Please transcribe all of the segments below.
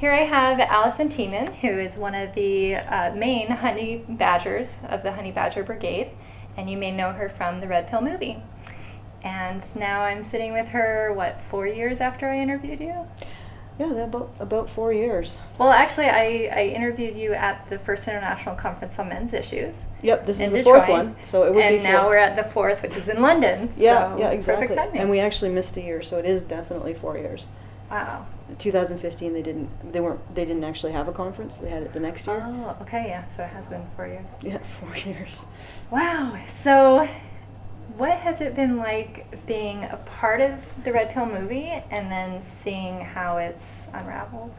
Here I have Alison Tieman, who is one of the main honey badgers of the Honey Badger Brigade, and you may know her from the Red Pill movie. And now I'm sitting with her, 4 years after I interviewed you? Yeah, about 4 years. Well, actually, I interviewed you at the first International Conference on Men's Issues. Yep, this is the Detroit, fourth one, so it would be And now we're at the fourth, which is in London. Yeah, so exactly. Perfect timing. And we actually missed a year, so it is definitely 4 years. Wow. 2015, they didn't actually have a conference. They had it the next year. Oh, okay, yeah. So it has been 4 years. Yeah, 4 years. Wow. So, what has it been like being a part of the Red Pill movie and then seeing how it's unraveled?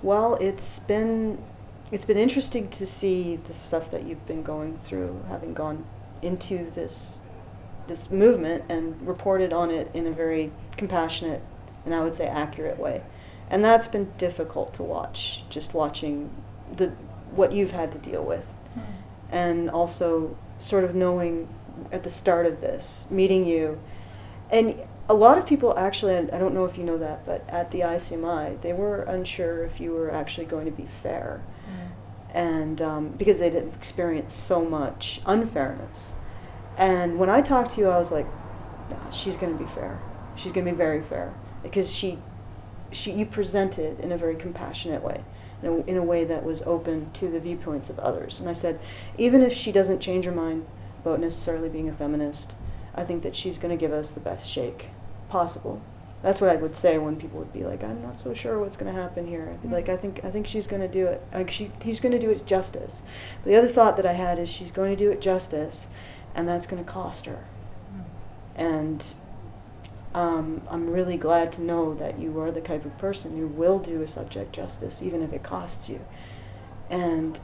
Well, it's been interesting to see the stuff that you've been going through, having gone into this movement and reported on it in a very compassionate and I would say accurate way. And that's been difficult to watch, just watching what you've had to deal with. And also sort of knowing at the start of this, meeting you. And a lot of people actually, I don't know if you know that, but at the ICMI, they were unsure if you were actually going to be fair. And because they didn't experience so much unfairness. And when I talked to you, I was like, nah, she's going to be fair. She's going to be very fair. Because you presented in a very compassionate way. In a way that was open to the viewpoints of others. And I said, even if she doesn't change her mind about necessarily being a feminist, I think that she's going to give us the best shake possible. That's what I would say when people would be like, I'm not so sure what's going to happen here. I'd be like, I think she's going to do it. He's going to do it justice. But the other thought that I had is she's going to do it justice, and that's going to cost her. And I'm really glad to know that you are the type of person who will do a subject justice, even if it costs you. And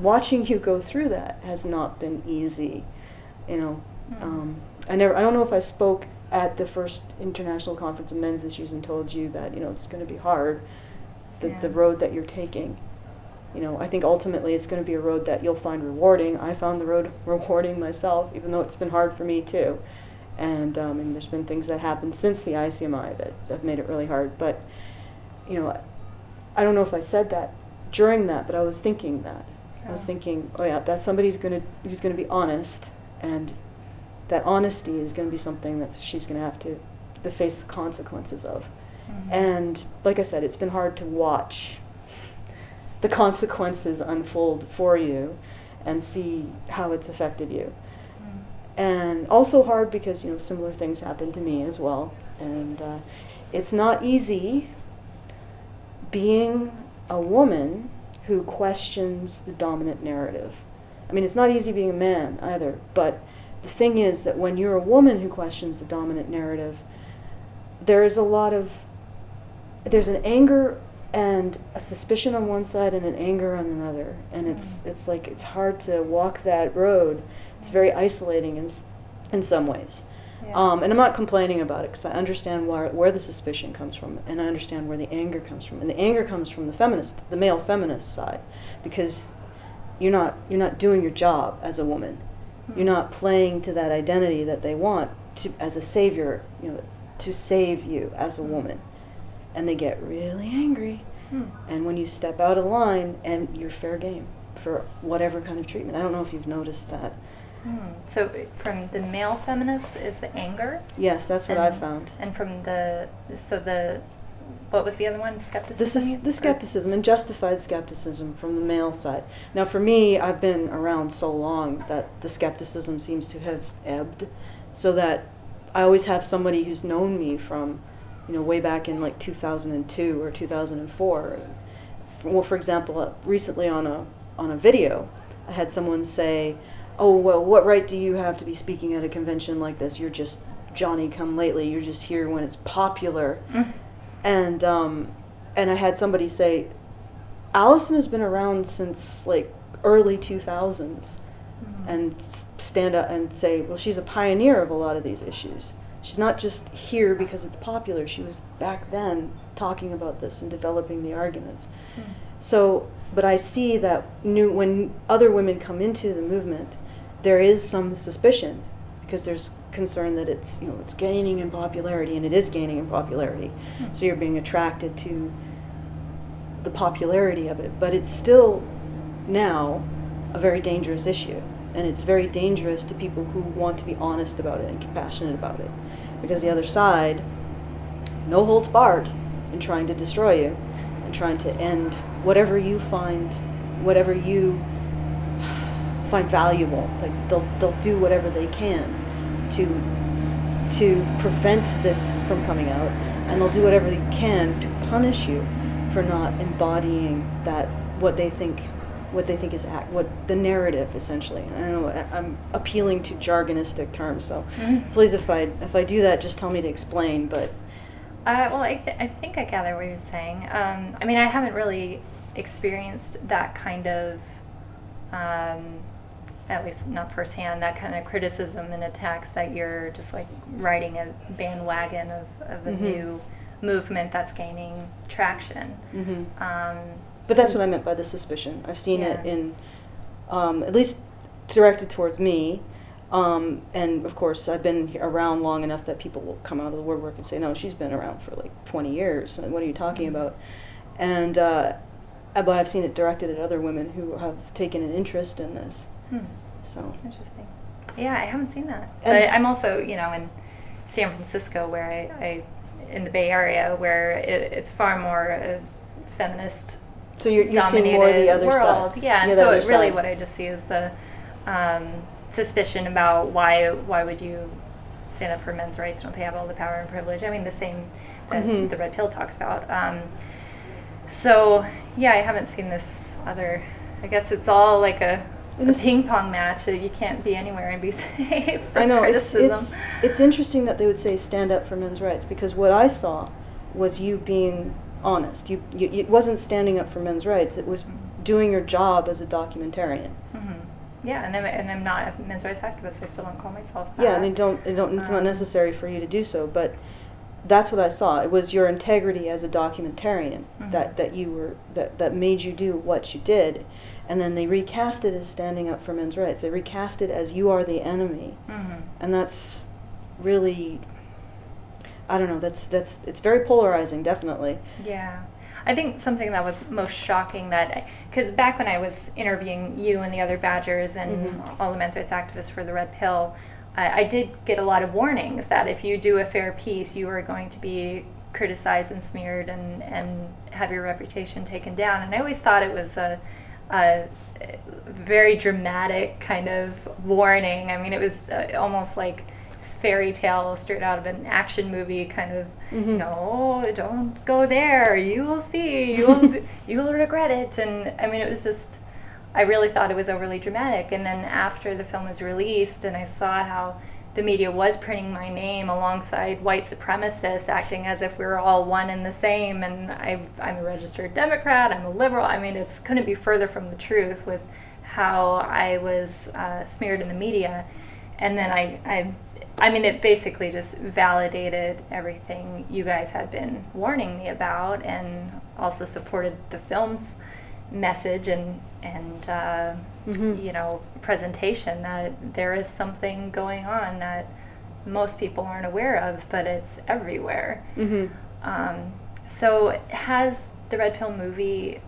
watching you go through that has not been easy. You know, I don't know if I spoke at the first International Conference of Men's Issues and told you that, it's going to be hard, the road that you're taking. I think ultimately it's going to be a road that you'll find rewarding. I found the road rewarding myself, even though it's been hard for me too. And there's been things that happened since the ICMI that have made it really hard. But, I don't know if I said that during that, but I was thinking that. I was thinking, oh yeah, that's somebody's who's going to be honest, and that honesty is going to be something that she's going to have to face the consequences of. And like I said, it's been hard to watch the consequences unfold for you and see how it's affected you. And also hard because, similar things happened to me as well. And it's not easy being a woman who questions the dominant narrative. I mean, it's not easy being a man either, but the thing is that when you're a woman who questions the dominant narrative, there's an anger and a suspicion on one side and an anger on another. And it's hard to walk that road. It's very isolating in some ways. Yeah. And I'm not complaining about it because I understand where the suspicion comes from, and I understand where the anger comes from. And the anger comes from the male feminist side, because you're not doing your job as a woman. You're not playing to that identity that they want as a savior, to save you as a woman. And they get really angry. And when you step out of line, and you're fair game for whatever kind of treatment. I don't know if you've noticed that. So from the male feminists is the anger? Yes, that's what I've found. And from what was the other one? Skepticism? This is the skepticism and justified skepticism from the male side. Now for me, I've been around so long that the skepticism seems to have ebbed, so that I always have somebody who's known me from, way back in like 2002 or 2004. Well, for example, recently on a video, I had someone say, oh, well, what right do you have to be speaking at a convention like this? You're just Johnny-come-lately. You're just here when it's popular. And I had somebody say, Alison has been around since like early 2000s, and stand up and say, well, she's a pioneer of a lot of these issues. She's not just here because it's popular. She was back then talking about this and developing the arguments. So, but I see that when other women come into the movement, there is some suspicion, because there's concerned that it's it's gaining in popularity, and it is gaining in popularity. So you're being attracted to the popularity of it, but it's still now a very dangerous issue, and it's very dangerous to people who want to be honest about it and compassionate about it, because the other side, no holds barred in trying to destroy you and trying to end whatever you find valuable. Like they'll do whatever they can to prevent this from coming out, and they'll do whatever they can to punish you for not embodying that what they think is what the narrative essentially. I don't know, I'm appealing to jargonistic terms, so please, if I do that, just tell me to explain. But well, I think I gather what you're saying. I mean, I haven't really experienced that kind of, at least not firsthand, that kind of criticism and attacks that you're just like riding a bandwagon of a new movement that's gaining traction. But that's what I meant by the suspicion. I've seen it in, at least directed towards me, and of course I've been around long enough that people will come out of the woodwork and say, no, she's been around for like 20 years, and what are you talking about? And but I've seen it directed at other women who have taken an interest in this. So interesting. Yeah, I haven't seen that. But I'm also, in San Francisco, where I in the Bay Area, where it's far more feminist. So you're seeing more of the other world. side. Yeah, and so really what I just see is the suspicion about why would you stand up for men's rights? Don't they have all the power and privilege? I mean, the same that the Red Pill talks about. So yeah, I haven't seen this other. I guess it's all like a ping pong match. You can't be anywhere and be safe from criticism. It's interesting that they would say stand up for men's rights, because what I saw was you being honest. You it wasn't standing up for men's rights. It was doing your job as a documentarian. Yeah, and I'm not a men's rights activist. I still don't call myself that. Yeah, and it's not necessary for you to do so. But that's what I saw. It was your integrity as a documentarian that made you do what you did. And then they recast it as standing up for men's rights. They recast it as you are the enemy. And that's really, I don't know, it's very polarizing, definitely. Yeah. I think something that was most shocking because back when I was interviewing you and the other Badgers and all the men's rights activists for the Red Pill, I did get a lot of warnings that if you do a fair piece, you are going to be criticized and smeared and have your reputation taken down. And I always thought it was a very dramatic kind of warning. I mean, it was almost like fairy tale straight out of an action movie kind of, no, don't go there, you will see, you will regret it. And I mean, it was just, I really thought it was overly dramatic. And then after the film was released and I saw how the media was printing my name alongside white supremacists, acting as if we were all one and the same, and I'm a registered Democrat, I'm a liberal. I mean, it couldn't be further from the truth with how I was smeared in the media. And then I mean, it basically just validated everything you guys had been warning me about, and also supported the film's message and presentation that there is something going on that most people aren't aware of, but it's everywhere. So has the Red Pill movie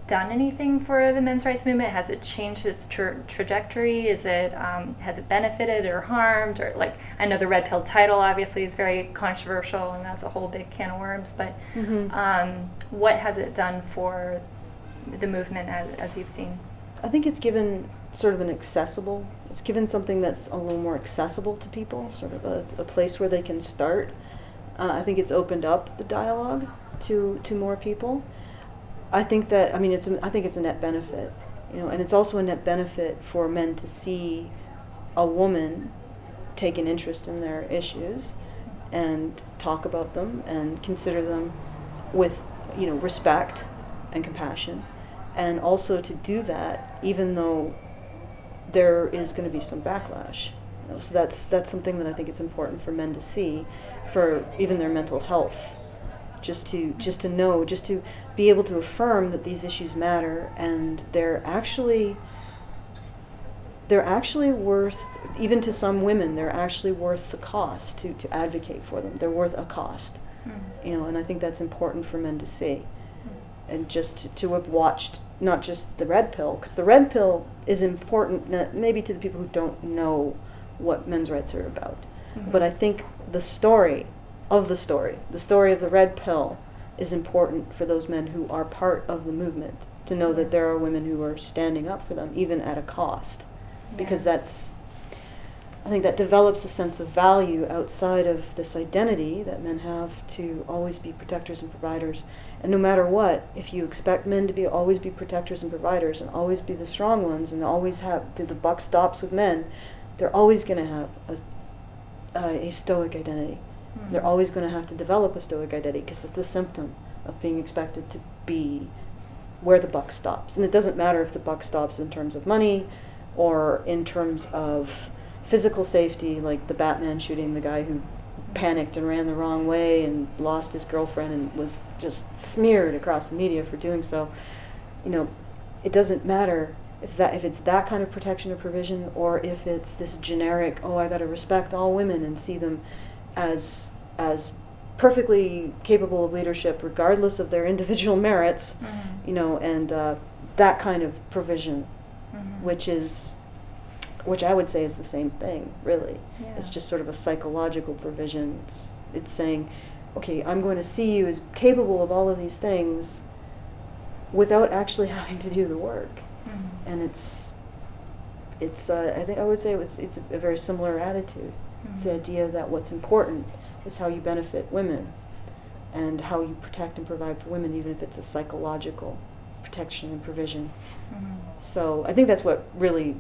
done anything for the men's rights movement? Has it changed its trajectory? Has it benefited or harmed? Or, like, I know the Red Pill title obviously is very controversial, and that's a whole big can of worms, but what has it done for the movement as you've seen? I think it's given sort of it's given something that's a little more accessible to people, sort of a place where they can start. I think it's opened up the dialogue to more people. I think that, I think it's a net benefit, and it's also a net benefit for men to see a woman take an interest in their issues and talk about them and consider them with, respect and compassion, and also to do that even though there is going to be some backlash. So that's something that I think it's important for men to see, for even their mental health. Just to know, just to be able to affirm that these issues matter, and they're they're actually worth, even to some women, they're actually worth the cost to advocate for them. They're worth a cost, you know, and I think that's important for men to see. And just to have watched not just the red pill, because the red pill is important maybe to the people who don't know what men's rights are about. But I think the story of the red pill is important for those men who are part of the movement, to know that there are women who are standing up for them, even at a cost. Because I think that develops a sense of value outside of this identity that men have to always be protectors and providers. And no matter what, if you expect men to always be protectors and providers and always be the strong ones and always have, the buck stops with men, they're always going to have a stoic identity. They're always going to have to develop a stoic identity because it's a symptom of being expected to be where the buck stops. And it doesn't matter if the buck stops in terms of money or in terms of physical safety, like the Batman shooting the guy who panicked and ran the wrong way and lost his girlfriend and was just smeared across the media for doing so. You know, it doesn't matter if it's that kind of protection or provision, or if it's this generic, oh, I got to respect all women and see them as perfectly capable of leadership regardless of their individual merits, you know, and that kind of provision, which I would say is the same thing, really. Yeah. It's just sort of a psychological provision. It's saying, okay, I'm going to see you as capable of all of these things without actually having to do the work. And it's I think I would say it's a very similar attitude. It's the idea that what's important is how you benefit women and how you protect and provide for women, even if it's a psychological protection and provision. So I think that's what really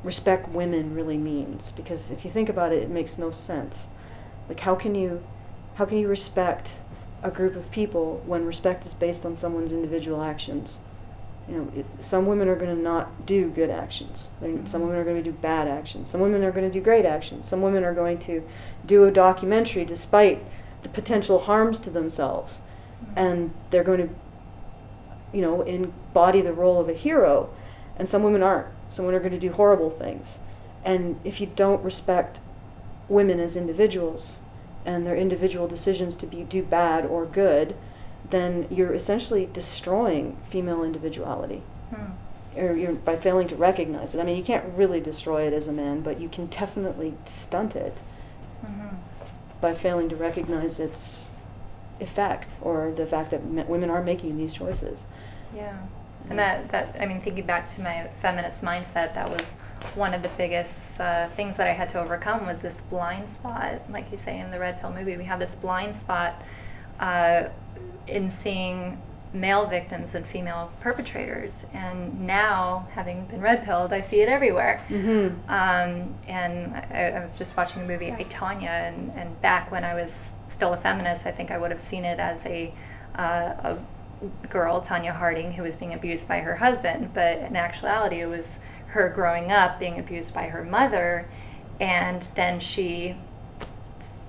respect women really means, because if you think about it, it makes no sense. Like, how can you respect a group of people when respect is based on someone's individual actions? You know, some women are going to not do good actions. Some women are going to do bad actions. Some women are going to do great actions. Some women are going to do a documentary despite the potential harms to themselves. And they're going to, you know, embody the role of a hero. And some women aren't. Some women are going to do horrible things. And if you don't respect women as individuals and their individual decisions to do bad or good, then you're essentially destroying female individuality. Or you're, by failing to recognize it. I mean, you can't really destroy it as a man, but you can definitely stunt it by failing to recognize its effect, or the fact that women are making these choices. Yeah. And that I mean, thinking back to my feminist mindset, that was one of the biggest things that I had to overcome, was this blind spot. Like you say in the Red Pill movie, we have this blind spot in seeing male victims and female perpetrators. And now, having been red pilled, I see it everywhere. And I was just watching the movie I, Tonya, and back when I was still a feminist, I think I would have seen it as a girl, Tonya Harding, who was being abused by her husband, but in actuality it was her growing up being abused by her mother, and then she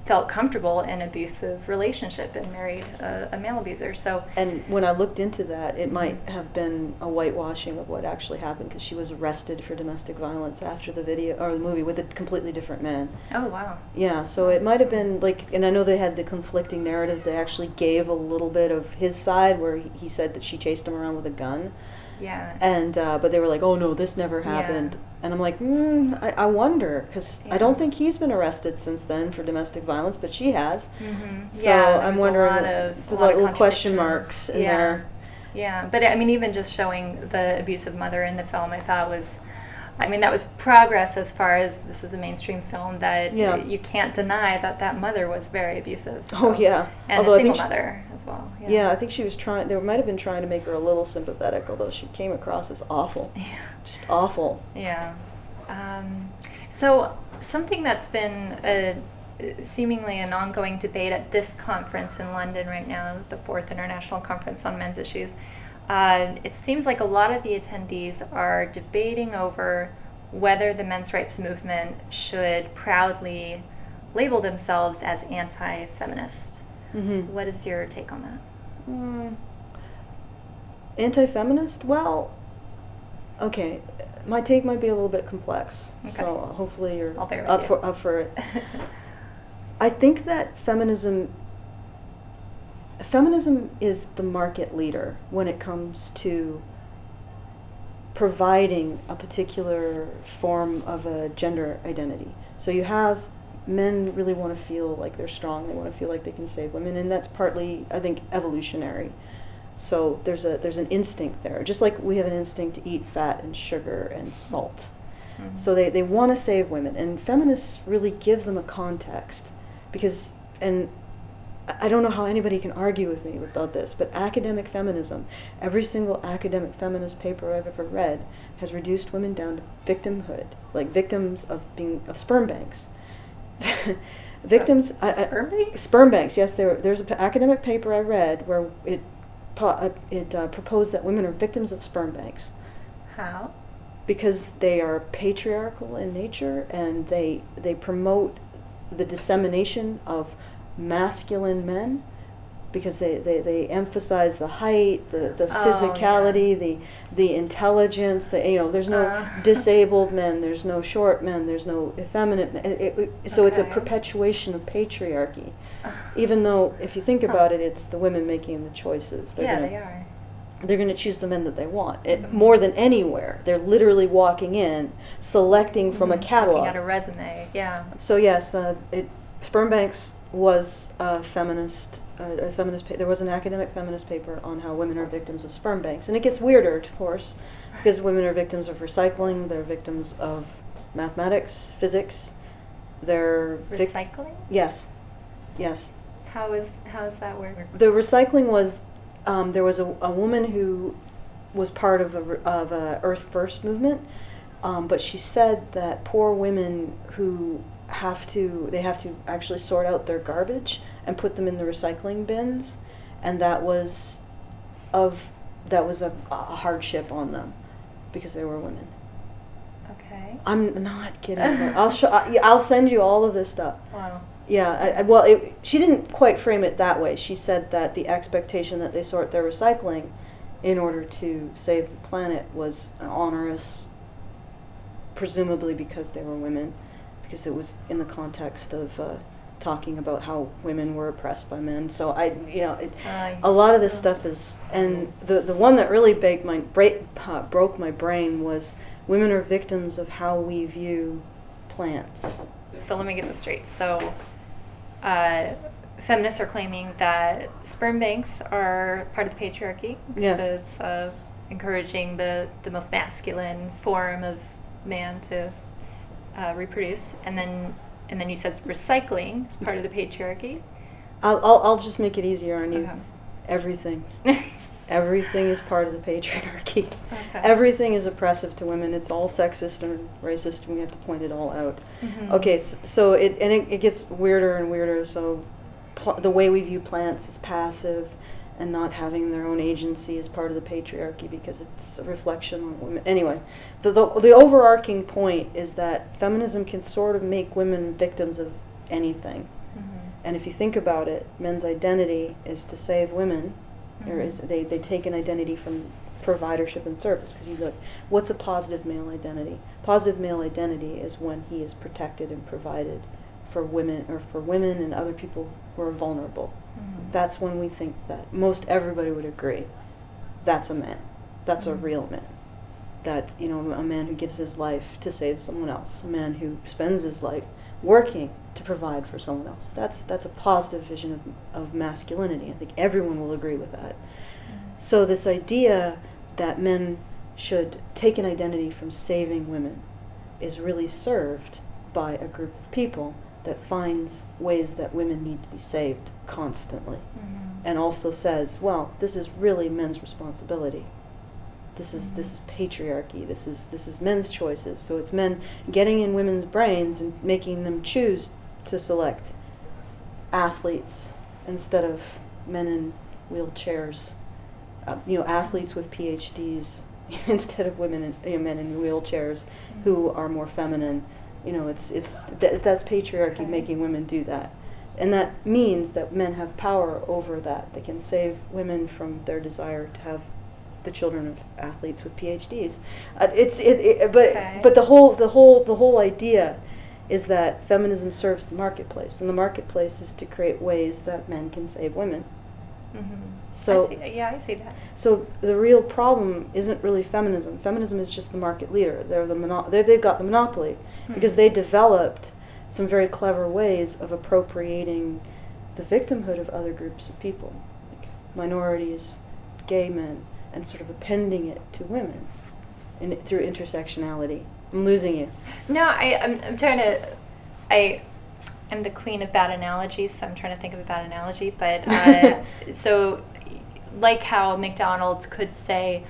felt comfortable in an abusive relationship and married a male abuser. So, and when I looked into that, it might have been a whitewashing of what actually happened, because she was arrested for domestic violence after the video or the movie with a completely different man. Oh, wow. Yeah, so it might have been like, and I know they had the conflicting narratives. They actually gave a little bit of his side, where he said that she chased him around with a gun. Yeah. And but they were like, oh no, this never happened. Yeah. And I'm like, I wonder, because I don't think he's been arrested since then for domestic violence, but she has. So I'm wondering the little question marks in there. Yeah, but I mean, even just showing the abusive mother in the film, I thought was, I mean, that was progress as far as this is a mainstream film, that you can't deny that that mother was very abusive. So. Oh, yeah. And although a single mother as well. Yeah, I think she was trying, they might have been trying to make her a little sympathetic, although she came across as awful. Yeah. Just awful. Yeah. So something that's been seemingly an ongoing debate at this conference in London right now, the 4th International Conference on Men's Issues, it seems like a lot of the attendees are debating over whether the men's rights movement should proudly label themselves as anti-feminist. What is your take on that? Anti-feminist? Well, Okay, my take might be a little bit complex, Okay. so hopefully you're I'll bear with you. up for it. I think that feminism is the market leader when it comes to providing a particular form of a gender identity. So you have men really want to feel like they're strong, they want to feel like they can save women, and that's partly, I think, evolutionary. So there's an instinct there, just like we have an instinct to eat fat and sugar and salt. Mm-hmm. So they want to save women, and feminists really give them a context, because, and I don't know how anybody can argue with me about this, but academic feminism, every single academic feminist paper I've ever read has reduced women down to victimhood, like victims of sperm banks. Victims. Sperm banks? Sperm banks. Yes, there's an academic paper I read where it proposed that women are victims of sperm banks. How? Because they are patriarchal in nature, and they promote the dissemination of masculine men, because they emphasize the height, the physicality, the intelligence, there's no disabled men, there's no short men, there's no effeminate men. So it's a perpetuation of patriarchy. Even though, if you think about it, it's the women making the choices. They are. They're going to choose the men that they want. More than anywhere, they're literally walking in, selecting from a catalog. Looking at a resume, yeah. So yes, sperm banks was a feminist. There was an academic feminist paper on how women are victims of sperm banks, and it gets weirder, of course, because women are victims of recycling. They're victims of mathematics, physics. They're recycling. Yes. How is that work? The recycling was there was a woman who was part of a Earth First movement, but she said that poor women who have to actually sort out their garbage and put them in the recycling bins, and that was a hardship on them because they were women. Okay. I'm not kidding. I'll send you all of this stuff. Wow. Yeah, she didn't quite frame it that way. She said that the expectation that they sort their recycling in order to save the planet was onerous, presumably because they were women, because it was in the context of talking about how women were oppressed by men. So a lot of this stuff is, and the one that really broke my brain was women are victims of how we view plants. So let me get this straight. So feminists are claiming that sperm banks are part of the patriarchy. Yes. So it's encouraging the most masculine form of man to reproduce, and then you said recycling is part of the patriarchy. I'll just make it easier on you. Okay. Everything. Everything is part of the patriarchy. Okay. Everything is oppressive to women. It's all sexist and racist. We have to point it all out. Mm-hmm. Okay, so it gets weirder and weirder. So the way we view plants is passive, and not having their own agency is part of the patriarchy because it's a reflection on women. Anyway, the overarching point is that feminism can sort of make women victims of anything. Mm-hmm. And if you think about it, men's identity is to save women. Or is they take an identity from providership and service. Because you look, what's a positive male identity? Positive male identity is when he is protected and provided for women and other people who are vulnerable. Mm-hmm. That's when we think that most everybody would agree. That's a man. That's a real man. That's a man who gives his life to save someone else. A man who spends his life working to provide for someone else. That's a positive vision of masculinity. I think everyone will agree with that. Mm-hmm. So this idea that men should take an identity from saving women is really served by a group of people that finds ways that women need to be saved constantly. Mm-hmm. And also says, well, this is really men's responsibility. This is patriarchy. This is men's choices. So it's men getting in women's brains and making them choose to select athletes instead of men in wheelchairs. Athletes with PhDs instead of men in wheelchairs who are more feminine. That's patriarchy making women do that. And that means that men have power over that. They can save women from their desire to have the children of athletes with PhDs. But Okay. but the whole idea is that feminism serves the marketplace, and the marketplace is to create ways that men can save women. Mm-hmm. So I see that. so the real problem isn't really feminism. Feminism is just the market leader. They've got the monopoly because they developed some very clever ways of appropriating the victimhood of other groups of people, like minorities, gay men, and sort of appending it to women through intersectionality. I'm losing you. No, I'm trying to. I'm the queen of bad analogies, so I'm trying to think of a bad analogy. But so, like how McDonald's could say,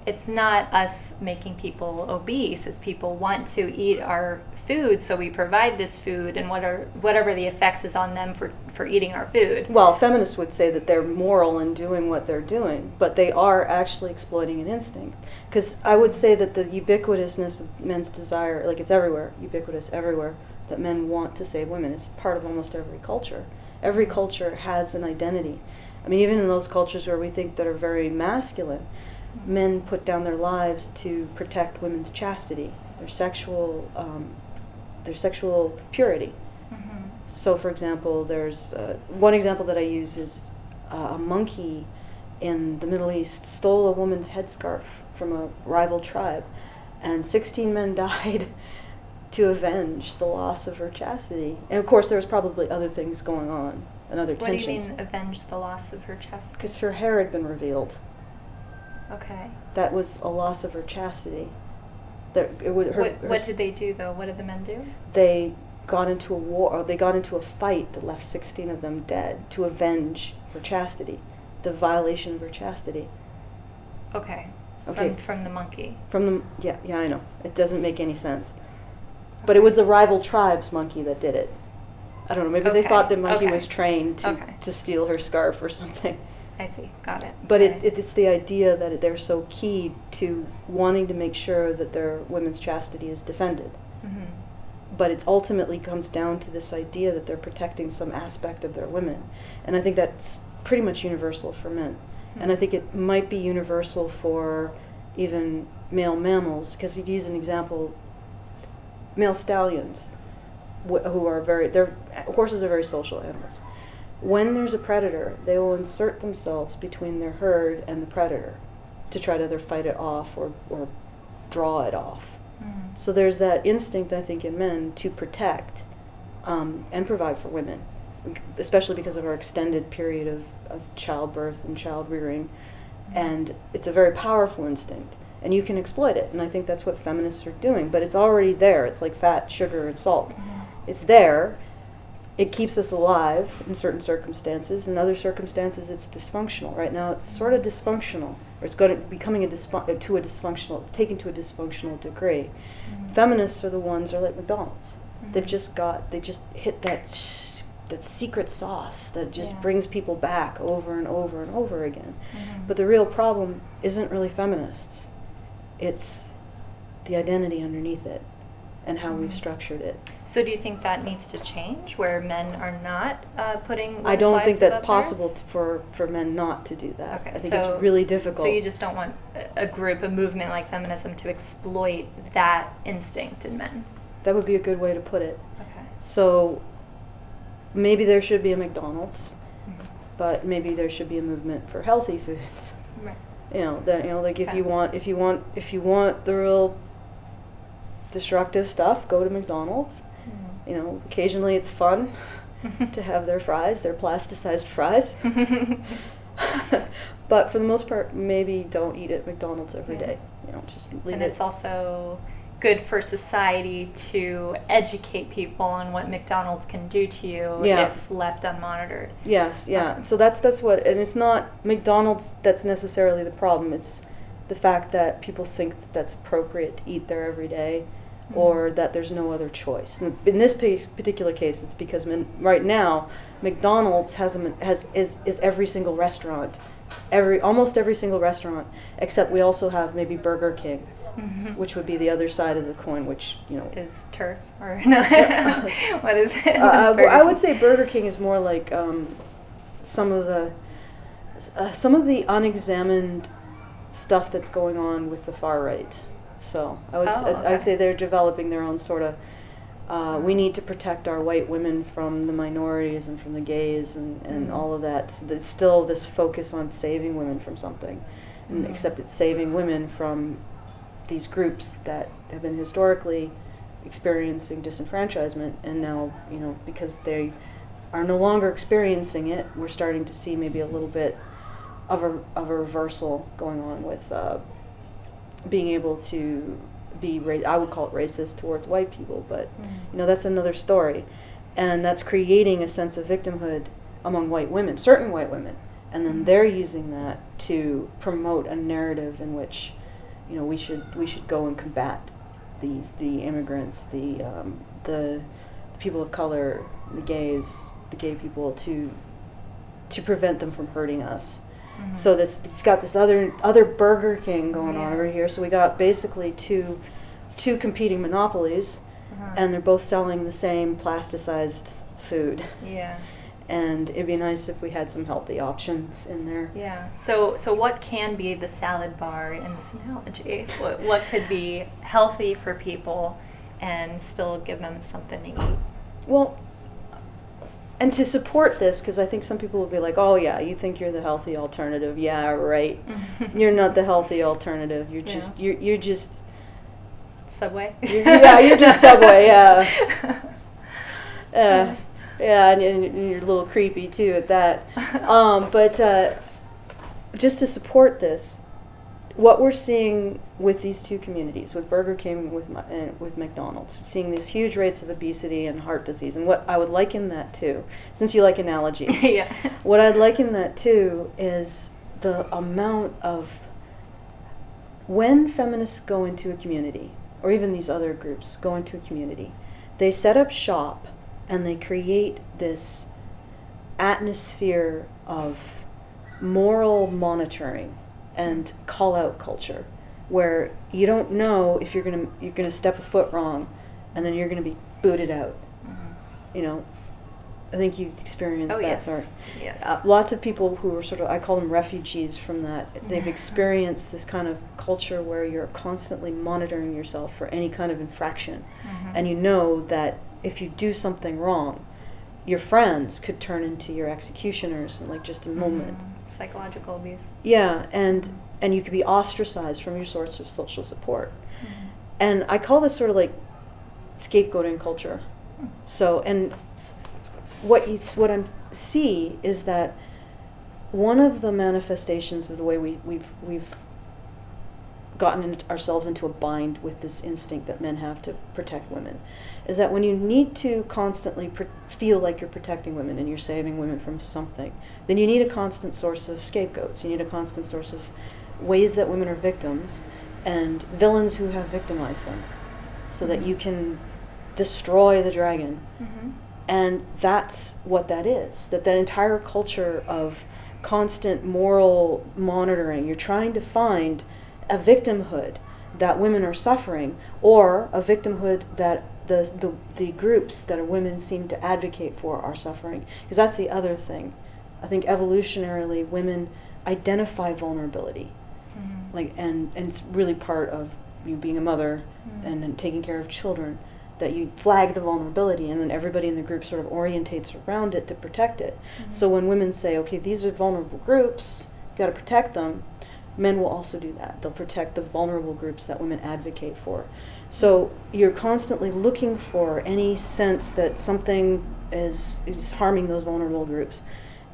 it's not us making people obese, it's people want to eat our food, so we provide this food, and whatever the effects is on them for eating our food. Well, feminists would say that they're moral in doing what they're doing, but they are actually exploiting an instinct. Because I would say that the ubiquitousness of men's desire, like it's everywhere, ubiquitous everywhere, that men want to save women. It's part of almost every culture. Every culture has an identity. I mean, even in those cultures where we think that are very masculine, men put down their lives to protect women's chastity, their sexual purity. Mm-hmm. So, for example, there's one example that I use is a monkey in the Middle East stole a woman's headscarf from a rival tribe, and 16 men died to avenge the loss of her chastity. And of course, there was probably other things going on and other tensions. What do you mean, avenge the loss of her chastity? Because her hair had been revealed. Okay. That was a loss of her chastity. What did they do, though? What did the men do? They got into a war, or they got into a fight that left 16 of them dead to avenge her chastity, the violation of her chastity. Okay. Okay. From the monkey. Yeah, I know. It doesn't make any sense. But it was the rival tribe's monkey that did it. I don't know, maybe they thought the monkey was trained to steal her scarf or something. I see. Got it. But it's the idea that they're so key to wanting to make sure that their women's chastity is defended. Mm-hmm. But it ultimately comes down to this idea that they're protecting some aspect of their women. And I think that's pretty much universal for men. Mm-hmm. And I think it might be universal for even male mammals, because to use an example, male stallions, horses are very social animals. When there's a predator, they will insert themselves between their herd and the predator to try to either fight it off or draw it off. Mm-hmm. So there's that instinct, I think, in men to protect and provide for women, especially because of our extended period of childbirth and child rearing. And it's a very powerful instinct, and you can exploit it. And I think that's what feminists are doing. But it's already there. It's like fat, sugar, and salt. Mm-hmm. It's there. It keeps us alive in certain circumstances. In other circumstances, it's dysfunctional. Right now, it's sort of dysfunctional, or it's becoming it's taken to a dysfunctional degree. Mm-hmm. Feminists are like McDonald's. Mm-hmm. They just hit that secret sauce that just brings people back over and over and over again. Mm-hmm. But the real problem isn't really feminists. It's the identity underneath it and how we've structured it. So do you think that needs to change, where men are not putting I don't think that's above possible theirs? for men not to do that. Okay, I think it's really difficult. So you just don't want a movement like feminism to exploit that instinct in men? That would be a good way to put it. Okay. So maybe there should be a McDonald's, Mm-hmm. but maybe there should be a movement for healthy foods. Right. Like if you want the real destructive stuff, go to McDonald's. Mm-hmm. Occasionally it's fun to have their plasticized fries. But for the most part, maybe don't eat at McDonald's every day. Just leave it. And it's also good for society to educate people on what McDonald's can do to you if left unmonitored. Yes, yeah. Okay. So that's what, and it's not McDonald's that's necessarily the problem. It's the fact that people think that that's appropriate to eat there every day, or that there's no other choice. And in this particular case, it's because right now McDonald's is every single restaurant, almost every single restaurant, except we also have maybe Burger King. Mm-hmm. Which would be the other side of the coin, which is turf or no? What is it? I would say Burger King is more like some of the unexamined stuff that's going on with the far right. So Okay. I'd say they're developing their own sort of, we need to protect our white women from the minorities and from the gays and all of that. So there's still this focus on saving women from something, except it's saving women from these groups that have been historically experiencing disenfranchisement, and now, because they are no longer experiencing it, we're starting to see maybe a little bit of a reversal going on with being able to be, I would call it racist towards white people, but that's another story, and that's creating a sense of victimhood among white women, certain white women, and then they're using that to promote a narrative in which, we should go and combat the immigrants, the people of color, the gays, the gay people, to prevent them from hurting us. So it's got this other Burger King going on over here. So we got basically two competing monopolies, and they're both selling the same plasticized food. Yeah. And it'd be nice if we had some healthy options in there. Yeah. So what can be the salad bar in this analogy? What could be healthy for people and still give them something to eat? Well, and to support this, because I think some people will be like, "Oh yeah, you think you're the healthy alternative? Yeah, right. You're not the healthy alternative. You're just you're just Subway." You're just Subway. Yeah. Yeah, and you're a little creepy too at that. But just to support this, what we're seeing with these two communities, with Burger King, with McDonald's, seeing these huge rates of obesity and heart disease, and what I would liken that to, since you like analogies, what I'd liken that to is the amount of, when feminists go into a community, or even these other groups go into a community, they set up shop and they create this atmosphere of moral monitoring and call-out culture, where you don't know if you're gonna step a foot wrong, and then you're gonna be booted out. I think you've experienced that sort. Yes. Lots of people who are sort of, I call them refugees from that. They've experienced this kind of culture where you're constantly monitoring yourself for any kind of infraction, and you know that if you do something wrong, your friends could turn into your executioners in like just a moment. Psychological abuse. Yeah, and you could be ostracized from your source of social support. And I call this sort of like scapegoating culture. So, and what I see is that one of the manifestations of the way we've gotten ourselves into a bind with this instinct that men have to protect women is that when you need to constantly feel like you're protecting women and you're saving women from something, then you need a constant source of scapegoats. You need a constant source of ways that women are victims and villains who have victimized them, so that you can destroy the dragon. And that's what that is, that entire culture of constant moral monitoring. You're trying to find a victimhood that women are suffering, or a victimhood that the groups that women seem to advocate for are suffering. Because that's the other thing. I think evolutionarily women identify vulnerability, and it's really part of you being a mother and taking care of children, that you flag the vulnerability, and then everybody in the group sort of orientates around it to protect it. So when women say, okay, these are vulnerable groups, you got to protect them, men will also do that. They'll protect the vulnerable groups that women advocate for. So you're constantly looking for any sense that something is harming those vulnerable groups.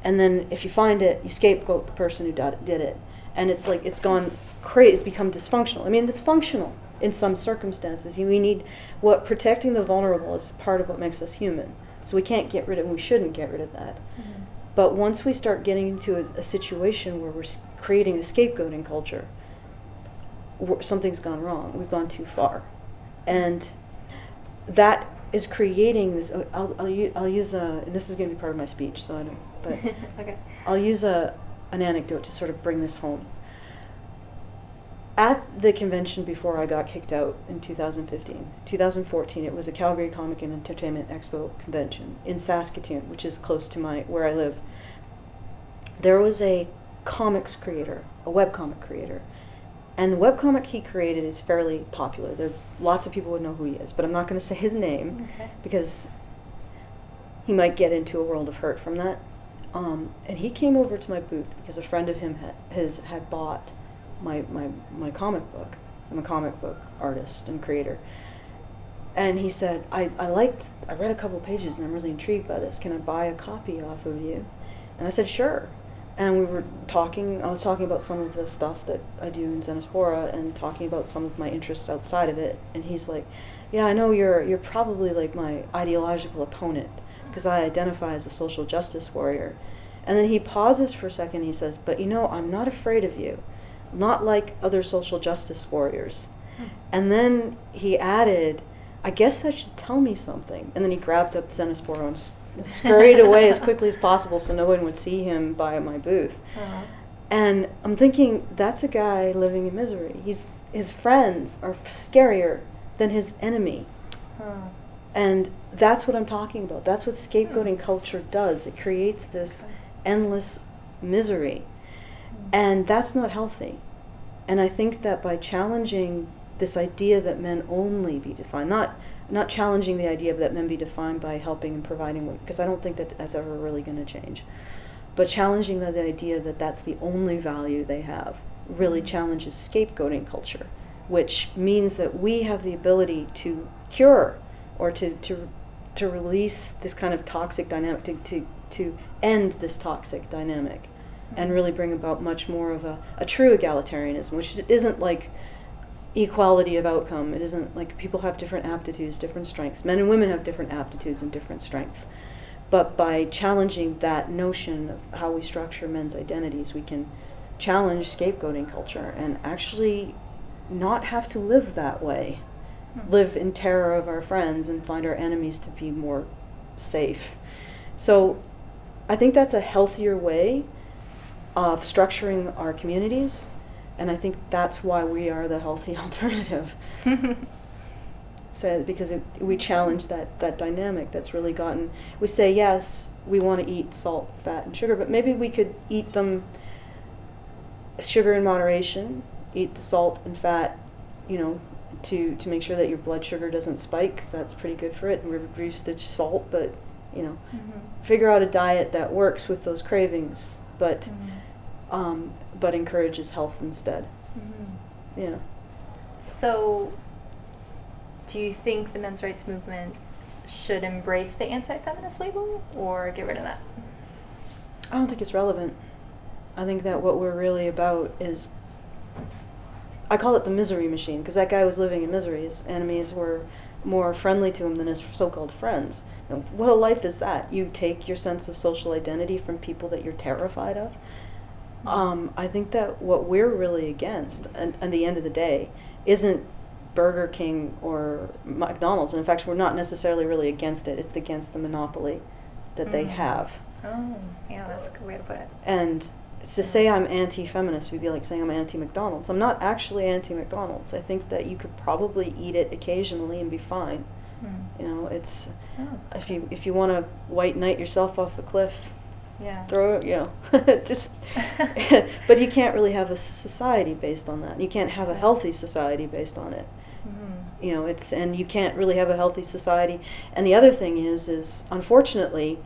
And then if you find it, you scapegoat the person who did it. And it's like, it's gone crazy, it's become dysfunctional. I mean, it's functional in some circumstances. We need, protecting the vulnerable is part of what makes us human. So we can't get rid of, and we shouldn't get rid of that. But once we start getting into a situation where we're creating a scapegoating culture, something's gone wrong. We've gone too far. And that is creating this, I'll use and this is going to be part of my speech, so I don't, but Okay. I'll use an anecdote to sort of bring this home. At the convention before I got kicked out in 2014, it was a Calgary Comic and Entertainment Expo convention in Saskatoon, which is close to where I live. There was a comics creator, a webcomic creator, And the webcomic he created is fairly popular. Lots of people would know who he is, but I'm not going to say his name because he might get into a world of hurt from that. And he came over to my booth because a friend of him had bought my comic book. I'm a comic book artist and creator. And he said, I read a couple pages and I'm really intrigued by this. Can I buy a copy off of you? And I said, sure. And we were talking, I was talking about some of the stuff that I do in Xenospora and talking about some of my interests outside of it. And he's like, yeah, I know you're probably like my ideological opponent because I identify as a social justice warrior. And then he pauses for a second and he says, but you know, I'm not afraid of you. Not like other social justice warriors. And then he added, I guess that should tell me something. And then he grabbed up Xenospora and scurried away as quickly as possible so no one would see him by my booth. And I'm thinking, that's a guy living in misery. His friends are scarier than his enemy. And that's what I'm talking about. That's what scapegoating culture does. It creates this endless misery. And that's not healthy. And I think that by challenging this idea that men only be defined, not challenging the idea that men be defined by helping and providing women, because I don't think that that's ever really going to change, but challenging the idea that that's the only value they have really challenges scapegoating culture, which means that we have the ability to cure or to release this kind of toxic dynamic, to end this toxic dynamic, and really bring about much more of a true egalitarianism, which isn't like equality of outcome. It isn't like people have different aptitudes, different strengths. Men and women have different aptitudes and different strengths. But by challenging that notion of how we structure men's identities, we can challenge scapegoating culture and actually not have to live that way. Live in terror of our friends and find our enemies to be more safe. So I think that's a healthier way of structuring our communities. And I think that's why we are the healthy alternative. So because we challenge that dynamic that's really gotten, we say, yes, we want to eat salt, fat, and sugar, but maybe we could eat them sugar in moderation, eat the salt and fat, to make sure that your blood sugar doesn't spike, because that's pretty good for it, and reduce the salt, but, figure out a diet that works with those cravings, but encourages health instead. Yeah. So, do you think the men's rights movement should embrace the anti-feminist label or get rid of that? I don't think it's relevant. I think that what we're really about is, I call it the misery machine, because that guy was living in misery. His enemies were more friendly to him than his so-called friends. And what a life is that? You take your sense of social identity from people that you're terrified of. I think that what we're really against, and at the end of the day, isn't Burger King or McDonald's. And in fact, we're not necessarily really against it. It's against the monopoly that they have. Oh, yeah, that's a good way to put it. And to say I'm anti-feminist would be like saying I'm anti-McDonald's. I'm not actually anti-McDonald's. I think that you could probably eat it occasionally and be fine. It's if you want to white knight yourself off a cliff, throw it, just. But you can't really have a society based on that. You can't have a healthy society based on it. And you can't really have a healthy society. And the other thing is unfortunately,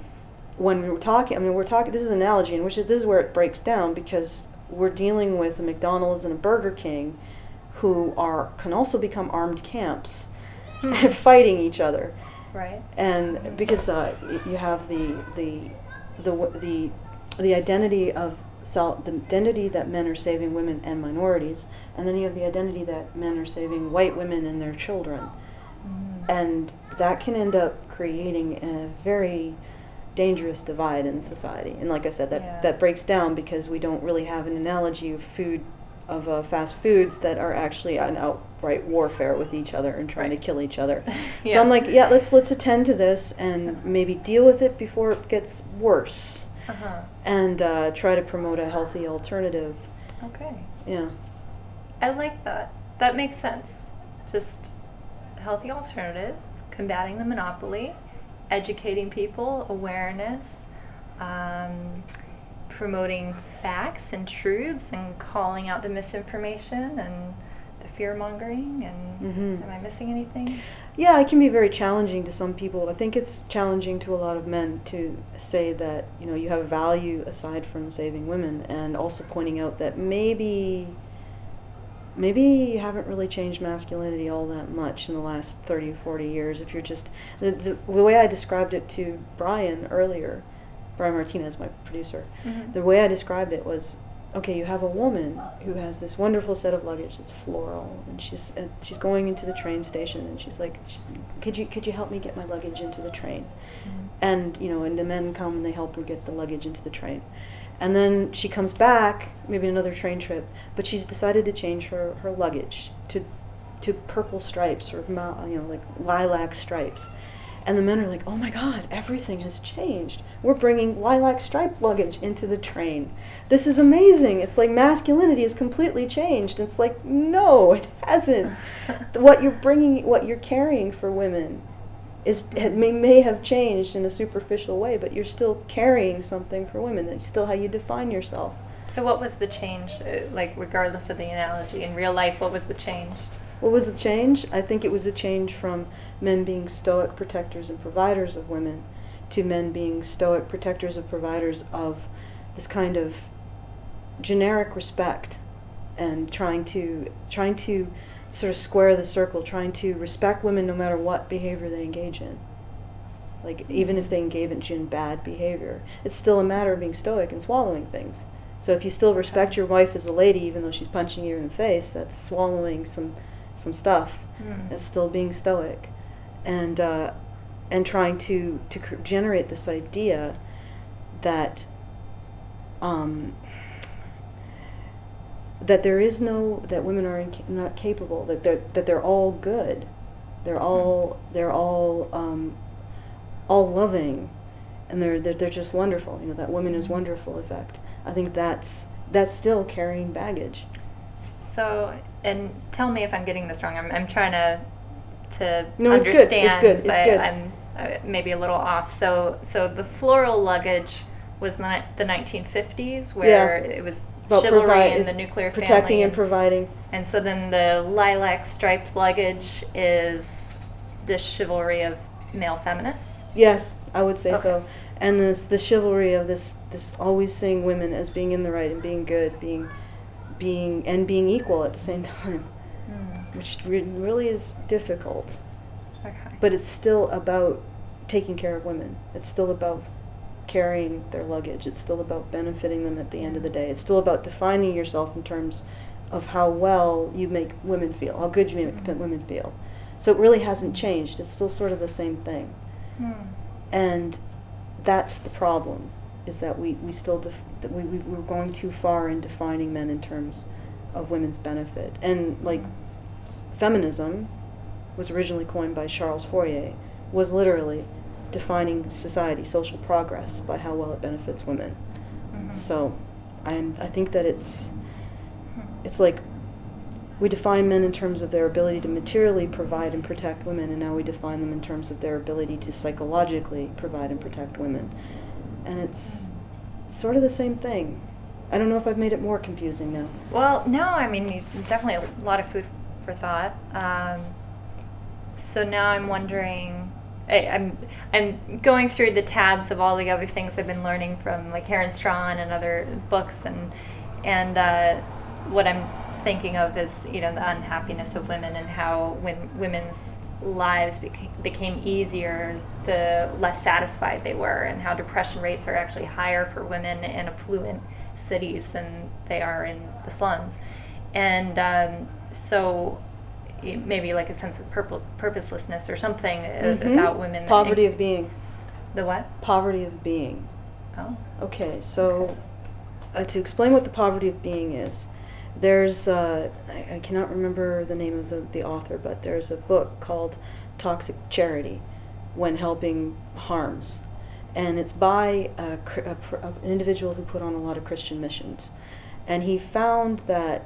when we're talking, this is an analogy in which this is where it breaks down, because we're dealing with a McDonald's and a Burger King who can also become armed camps fighting each other. Right. And because you have the identity of the identity that men are saving women and minorities, and then you have the identity that men are saving white women and their children. And that can end up creating a very dangerous divide in society. And like I said, that breaks down because we don't really have an analogy of fast foods that are actually an outright warfare with each other and trying to kill each other. So I'm like, let's attend to this and maybe deal with it before it gets worse. And try to promote a healthy alternative. Okay. Yeah. I like that. That makes sense. Just a healthy alternative, combating the monopoly, educating people, awareness, promoting facts and truths and calling out the misinformation and the fear-mongering, and am I missing anything? Yeah, it can be very challenging to some people. I think it's challenging to a lot of men to say that, you have value aside from saving women, and also pointing out that maybe you haven't really changed masculinity all that much in the last 30 or 40 years. If you're just, the way I described it to Brian earlier, Brian Martinez, my producer, the way I described it was, okay, you have a woman who has this wonderful set of luggage. It's floral, and she's going into the train station, and she's like, could you help me get my luggage into the train? And and the men come and they help her get the luggage into the train, and then she comes back, maybe another train trip, but she's decided to change her luggage to purple stripes, or like lilac stripes. And the men are like, oh my God, everything has changed. We're bringing lilac striped luggage into the train. This is amazing. It's like masculinity has completely changed. It's like, no, it hasn't. What you're carrying for women may have changed in a superficial way, but you're still carrying something for women. That's still how you define yourself. So what was the change, like regardless of the analogy, in real life, what was the change? What was the change? I think it was a change from men being stoic protectors and providers of women to men being stoic protectors and providers of this kind of generic respect, and trying to sort of square the circle, trying to respect women no matter what behavior they engage in. Like, even if they engage in bad behavior, it's still a matter of being stoic and swallowing things. So if you still respect your wife as a lady, even though she's punching you in the face, that's swallowing some stuff. That's still being stoic, and trying to generate this idea that that there is that women are not capable, that they're all good, they're all loving, and they're just wonderful. That woman is wonderful effect. I think that's still carrying baggage. So, and tell me if I'm getting this wrong. I'm trying to no, understand, it's good. but I'm maybe a little off. So the floral luggage was the 1950s, where it was about chivalry and the nuclear family. Protecting and providing. And so then the lilac striped luggage is the chivalry of male feminists? Yes, I would say so. And the chivalry of this always seeing women as being in the right and being good, being equal at the same time, which really is difficult. Okay. But it's still about taking care of women. It's still about carrying their luggage. It's still about benefiting them at the end of the day. It's still about defining yourself in terms of how well you make women feel, how good you make women feel. So it really hasn't changed. It's still sort of the same thing. And that's the problem, is that we're going too far in defining men in terms of women's benefit. And like, feminism was originally coined by Charles Fourier, was literally defining society, social progress, by how well it benefits women. So I think that it's like, we define men in terms of their ability to materially provide and protect women, and now we define them in terms of their ability to psychologically provide and protect women. And it's sort of the same thing. I don't know if I've made it more confusing now. Well, no, I mean, definitely a lot of food for thought. So now I'm wondering, I'm going through the tabs of all the other things I've been learning from like Karen Strawn and other books, and what I'm thinking of is, the unhappiness of women, and how when women's lives became easier, the less satisfied they were, and how depression rates are actually higher for women in affluent cities than they are in the slums. And so maybe like a sense of purposelessness or something about women. Poverty of being. The what? Poverty of being. Oh. Okay, so to explain what the poverty of being is, there's, I cannot remember the name of the author, but there's a book called Toxic Charity, When Helping Harms. And it's by an individual who put on a lot of Christian missions. And he found that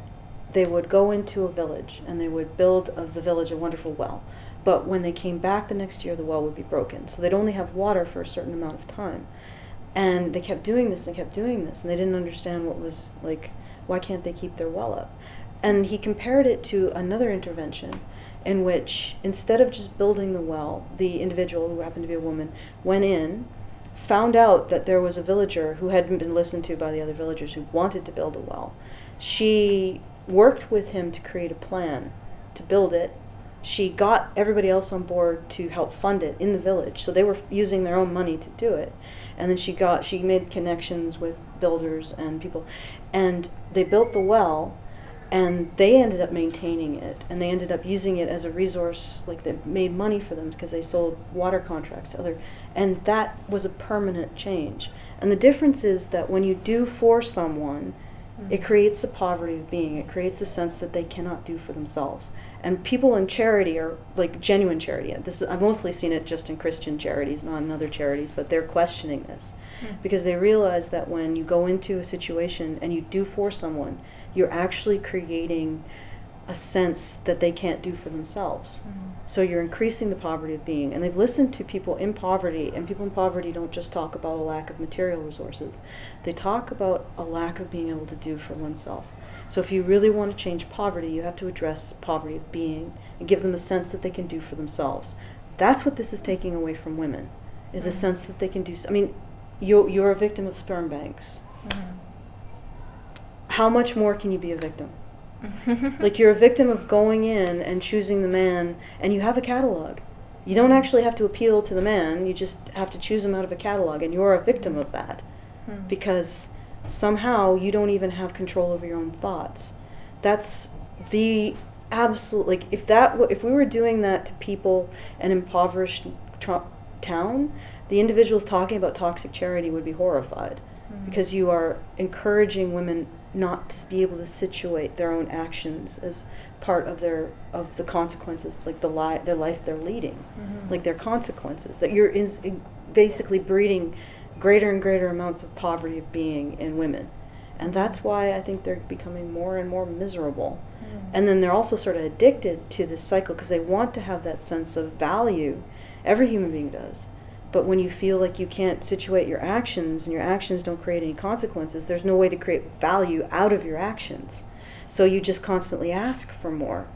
they would go into a village, and they would build of the village a wonderful well. But when they came back the next year, the well would be broken. So they'd only have water for a certain amount of time. And they kept doing this and kept doing this, and they didn't understand what was, like, why can't they keep their well up? And he compared it to another intervention in which, instead of just building the well, the individual, who happened to be a woman, went in, found out that there was a villager who hadn't been listened to by the other villagers who wanted to build a well. She worked with him to create a plan to build it. She got everybody else on board to help fund it in the village, so they were using their own money to do it. And then she made connections with builders and people, and they built the well, and they ended up maintaining it, and they ended up using it as a resource, like they made money for them because they sold water contracts to other, and that was a permanent change. And the difference is that when you do for someone, it creates a poverty of being. It creates a sense that they cannot do for themselves. And people in charity are like genuine charity. I've mostly seen it just in Christian charities, not in other charities, but they're questioning this because they realize that when you go into a situation and you do for someone, you're actually creating a sense that they can't do for themselves. So you're increasing the poverty of being. And they've listened to people in poverty, and people in poverty don't just talk about a lack of material resources. They talk about a lack of being able to do for oneself. So if you really want to change poverty, you have to address poverty of being and give them a sense that they can do for themselves. That's what this is taking away from women, is a sense that they can do. I mean, you're a victim of sperm banks. How much more can you be a victim? Like, you're a victim of going in and choosing the man, and you have a catalog. You don't actually have to appeal to the man, you just have to choose him out of a catalog, and you're a victim of that. Because somehow you don't even have control over your own thoughts. That's the absolute, like, if we were doing that to people in an impoverished town, the individuals talking about toxic charity would be horrified, because you are encouraging women not to be able to situate their own actions as part of the consequences, like the life they're leading, like their consequences. That you're basically breeding greater and greater amounts of poverty of being in women, and that's why I think they're becoming more and more miserable. And then they're also sort of addicted to this cycle because they want to have that sense of value. Every human being does. But when you feel like you can't situate your actions and your actions don't create any consequences, there's no way to create value out of your actions. So you just constantly ask for more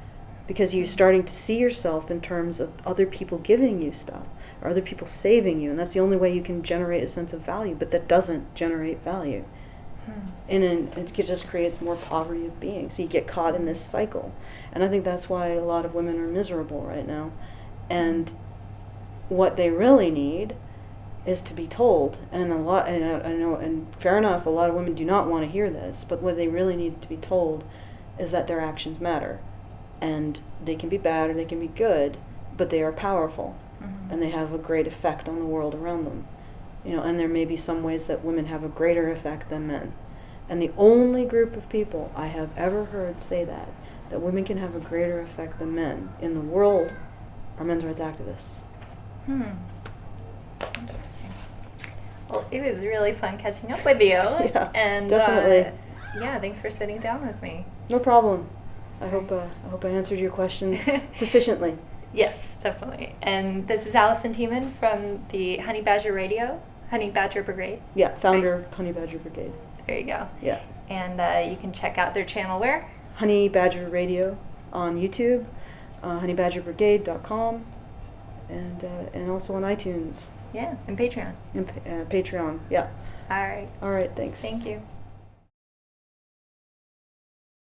because you're starting to see yourself in terms of other people giving you stuff or other people saving you. And that's the only way you can generate a sense of value, but that doesn't generate value. And it just creates more poverty of being. So you get caught in this cycle. And I think that's why a lot of women are miserable right now. And what they really need is to be told, and I know, and fair enough, a lot of women do not want to hear this, but what they really need to be told is that their actions matter, and they can be bad or they can be good, but they are powerful, and they have a great effect on the world around them, and there may be some ways that women have a greater effect than men, and the only group of people I have ever heard say that women can have a greater effect than men in the world are men's rights activists. Interesting. Well, it was really fun catching up with you. Yeah, and definitely. Thanks for sitting down with me. No problem. I hope I answered your questions sufficiently. Yes, definitely. And this is Alison Tieman from the Honey Badger Brigade. Yeah, founder of Honey Badger Brigade. There you go. Yeah. And you can check out their channel where? Honey Badger Radio on YouTube, honeybadgerbrigade.com. And also on iTunes. Yeah, and Patreon. And Patreon, yeah. All right. All right, thanks. Thank you.